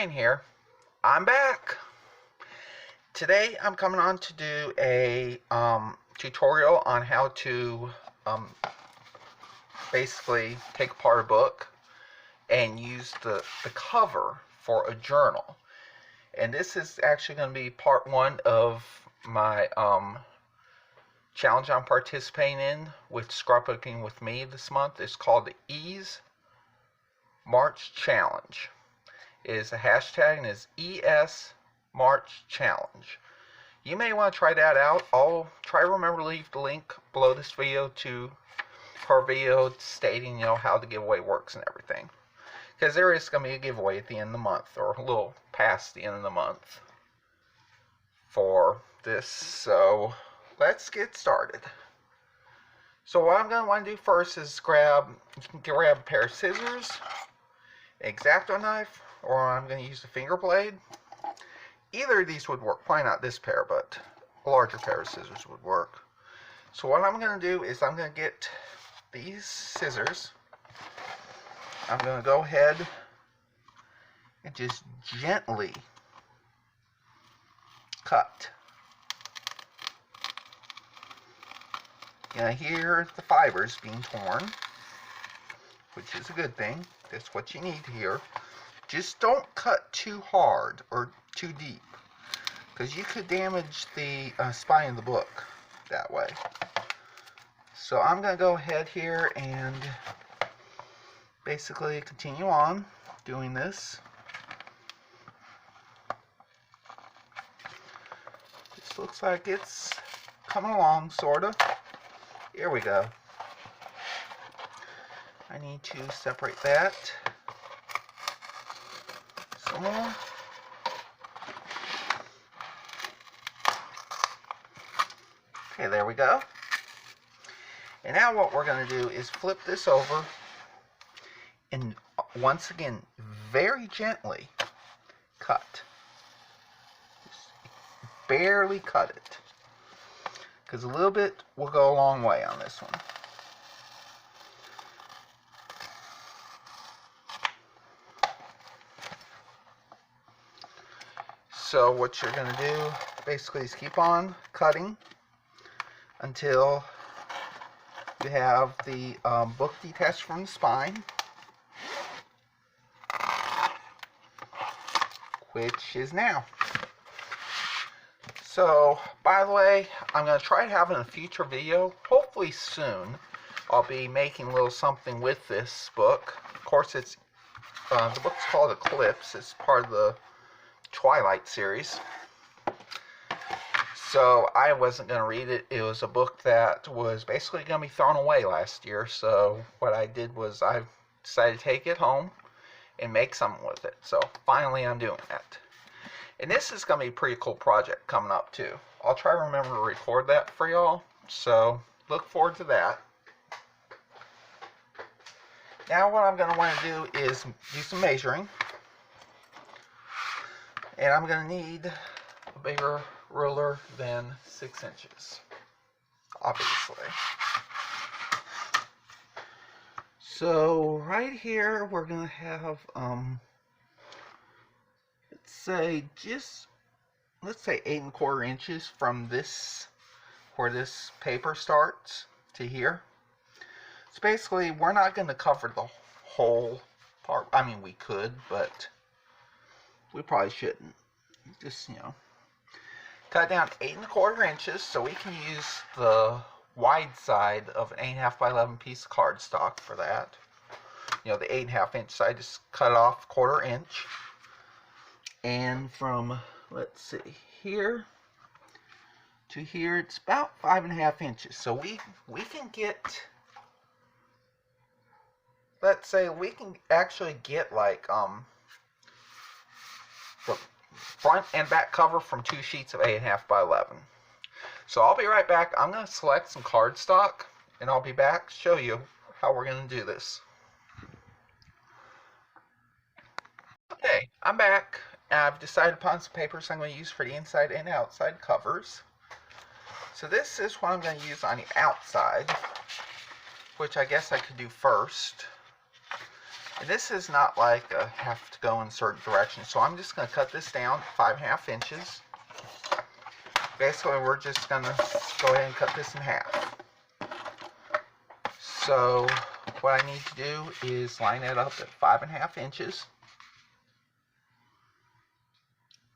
Brian here. I'm back. Today I'm coming on to do a tutorial on how to basically take apart a book and use the cover for a journal. And this is actually going to be part one of my challenge I'm participating in with Scrapbooking With Me this month. It's called the Ease March Challenge. It is a hashtag and is ES March Challenge. You may want to try that out. I'll try to remember to leave the link below this video to her video stating, how the giveaway works and everything. Because there is going to be a giveaway at the end of the month, or a little past the end of the month for this. So let's get started. So what I'm going to want to do first is grab a pair of scissors, X-Acto knife, or I'm going to use the finger blade. Either of these would work. Probably not this pair, but a larger pair of scissors would work. So what I'm going to do is I'm going to get these scissors. I'm going to go ahead and just gently cut. And here the fibers being torn, which is a good thing. That's what you need here. Just don't cut too hard or too deep, because you could damage the spine of the book that way. So I'm going to go ahead here and basically continue on doing this. This looks like it's coming along, sort of. Here we go. I need to separate that some more. Okay, there we go. And now what we're going to do is flip this over and once again very gently cut. Just barely cut it, because a little bit will go a long way on this one. So what you're going to do basically is keep on cutting until you have the book detached from the spine, which is now. So, by the way, I'm going to try to have in a future video, hopefully soon, I'll be making a little something with this book. Of course, it's the book's called Eclipse. It's part of the Twilight series. So I wasn't going to read it. It was a book that was basically going to be thrown away last year. So what I did was I decided to take it home and make something with it. So finally I'm doing that. And this is going to be a pretty cool project coming up too. I'll try to remember to record that for y'all. So look forward to that. Now what I'm going to want to do is do some measuring. And I'm going to need a bigger ruler than 6 inches, obviously. So right here we're going to have, let's say 8¼ inches from this, where this paper starts, to here. So basically we're not going to cover the whole part. I mean, we could, but we probably shouldn't. Just, cut down 8¼ inches, so we can use the wide side of an 8½ by 11 piece of cardstock for that. The 8½ inch side, just cut it off 1/4 inch. And from, let's see, here to here, it's about 5½ inches. So we can get, let's say, we can actually get like the front and back cover from 2 sheets of 8½ by 11. So I'll be right back. I'm going to select some cardstock, and I'll be back to show you how we're going to do this. Okay, I'm back. I've decided upon some papers I'm going to use for the inside and outside covers. So this is what I'm going to use on the outside, which I guess I could do first. This is not like a have to go in a certain direction, so I'm just going to cut this down 5.5 inches. Basically, we're just going to go ahead and cut this in half. So what I need to do is line it up at 5.5 inches.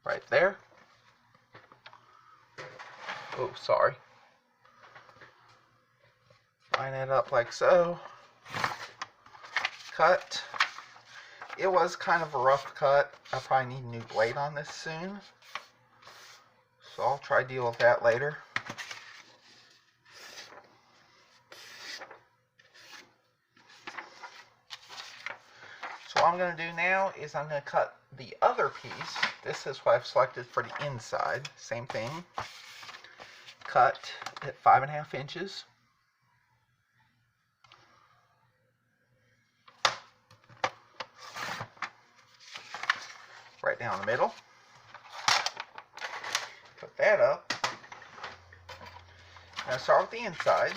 Right there. Oh, sorry. Line it up like so. Cut. It was kind of a rough cut. I probably need a new blade on this soon. So I'll try to deal with that later. So what I'm going to do now is I'm going to cut the other piece. This is what I've selected for the inside. Same thing. Cut at 5.5 inches. Right down the middle. Put that up. Now start with the inside.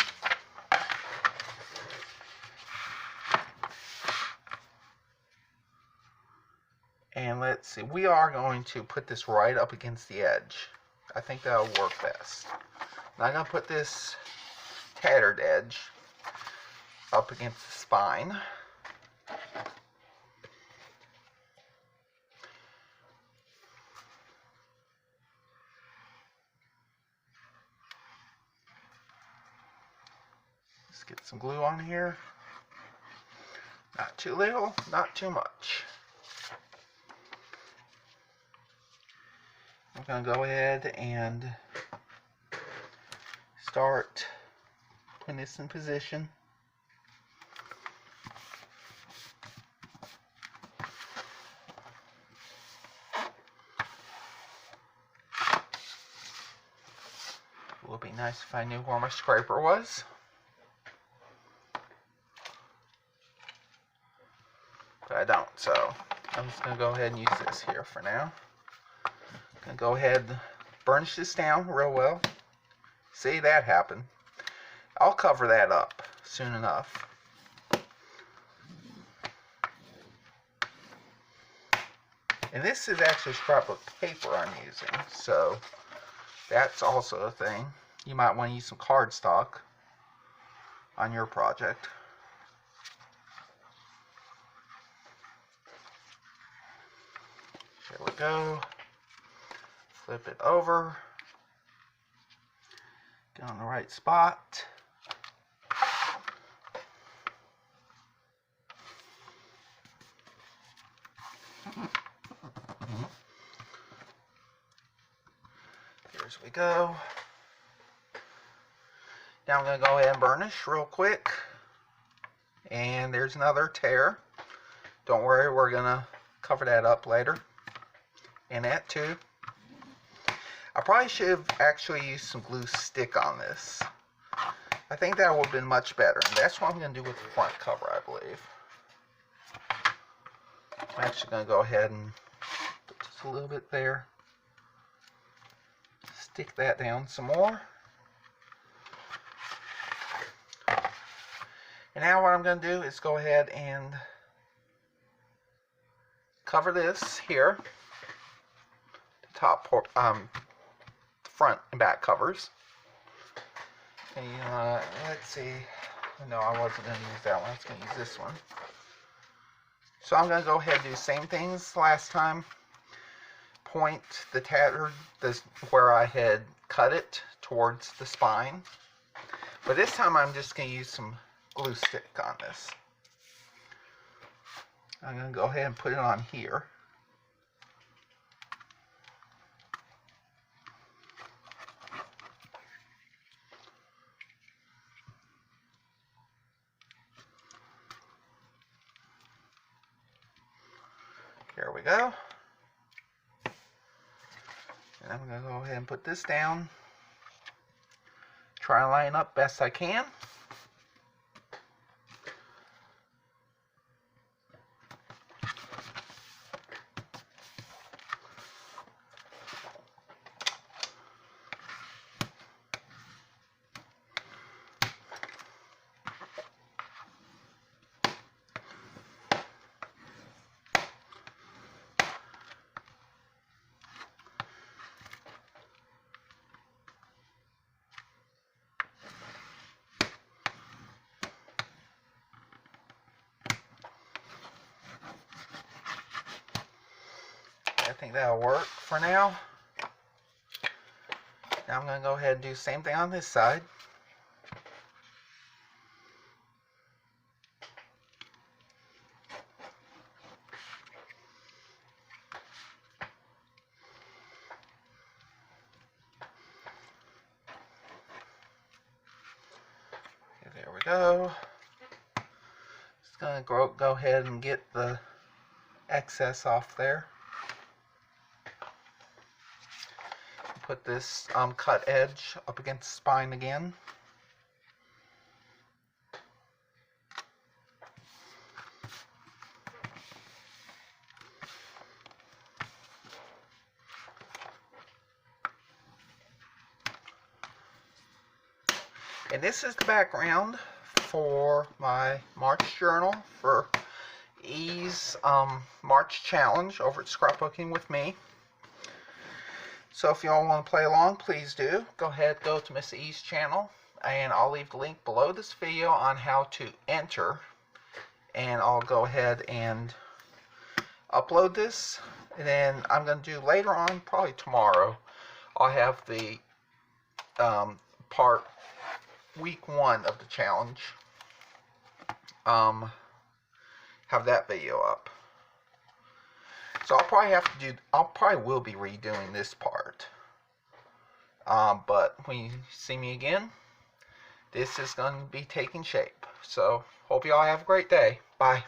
And let's see, we are going to put this right up against the edge. I think that'll work best. Now I'm going to put this tattered edge up against the spine. Let's get some glue on here. Not too little, not too much. I'm going to go ahead and start putting this in position. It would be nice if I knew where my scraper was. But I don't, so I'm just going to go ahead and use this here for now. I'm going to go ahead and burnish this down real well. See, that happened. I'll cover that up soon enough. And this is actually scrapbook paper I'm using, so that's also a thing. You might want to use some cardstock on your project. There we go. Flip it over. Get on the right spot. There we go. Now I'm going to go ahead and burnish real quick. And there's another tear. Don't worry, we're going to cover that up later. And that too. I probably should have actually used some glue stick on this. I think that would have been much better. And that's what I'm going to do with the front cover, I believe. I'm actually going to go ahead and put just a little bit there. Stick that down some more. And now what I'm going to do is go ahead and cover this here. The top front and back covers. And let's see. No, I wasn't going to use that one. I was going to use this one. So I'm going to go ahead and do the same things last time. Point the tattered, where I had cut it, towards the spine. But this time I'm just going to use some glue stick on this. I'm going to go ahead and put it on here. There we go. And I'm going to go ahead and put this down. Try and line up best I can. think that'll work for now. Now I'm going to go ahead and do the same thing on this side. Okay, there we go. Just going to go ahead and get the excess off there. Put this cut edge up against the spine again. And this is the background for my March journal for E's March challenge over at Scrapbooking With Me. So if y'all want to play along, please do. Go ahead, go to Miss E's channel, and I'll leave the link below this video on how to enter. And I'll go ahead and upload this. And then I'm going to do later on, probably tomorrow, I'll have the week 1 of the challenge. Have that video up. So I'll probably will be redoing this part. But when you see me again, this is going to be taking shape. So hope y'all have a great day. Bye.